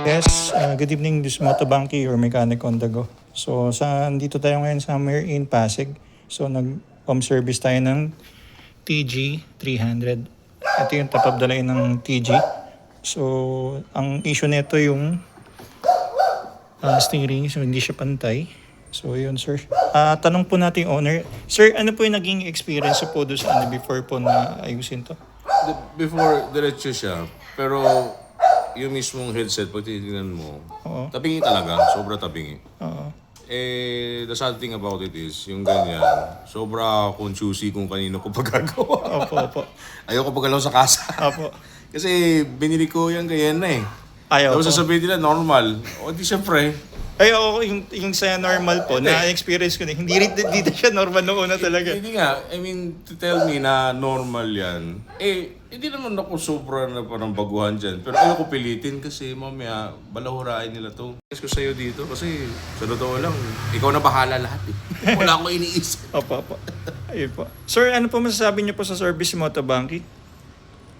Yes, good evening. This is Motobanki, your mechanic on the go. So, dito tayo ngayon somewhere in Pasig. So, nag-home service tayo ng TG300. Ito yung top of the line ng TG. So, ang issue nito yung steering. So, hindi siya pantay. So, yun, sir. Tanong po natin yung owner. Sir, ano po yung naging experience po doon sa before po na ayusin to? Before, diretso siya. Pero, yung mismong headset, pag titignan mo, tabingi talaga. Sobra tabingi. The sad thing about it is, yung ganyan, sobra akong choosy kung kanino ko pagkagawa. Opo. Ayoko pagalaw sa kasa. Opo. Kasi binili ko yan ganyan na eh. Ayaw Tapos po. sasabihin nila, normal. O di syempre. Ay, oo, yung sa normal po, na-experience ko na. Hindi siya normal noong una talaga. Hindi nga, I mean, to tell me na normal yan, hindi naman ako sobra na parang baguhan dyan. Pero ayoko pilitin kasi mamaya balahurain nila to. Gusto ko sa'yo dito kasi sa totoo lang, ikaw na bahala lahat eh. Wala akong iniisip. Opo. Ayun po. Sir, ano po masasabi niyo po sa service Motobanki?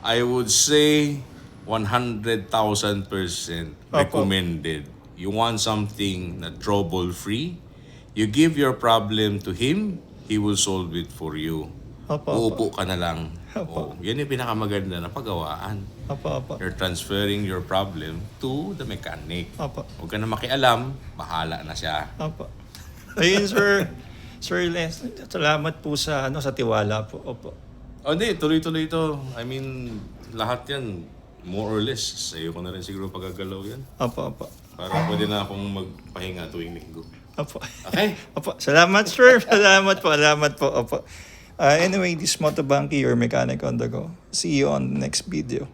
I would say 100,000% recommended. You want something na trouble-free, you give your problem to him, he will solve it for you. Uupo ka na lang. Yan yung pinakamaganda na pagawaan. Opo. You're transferring your problem to the mechanic. Opo. Huwag ka na makialam, bahala na siya. Opo. Ayun, sir. Sir Les, salamat po sa tiwala po. Opo. Hindi, tuloy-tuloy ito. I mean, lahat yan, more or less, sa'yo ko na rin siguro pagagalaw yan. Opo. Para pwede na akong magpahinga tuwing linggo. Opo. Okay? Opo. Salamat, sir. Salamat po. Opo. Anyway, this is Motobanki, your mechanic on the go. See you on the next video.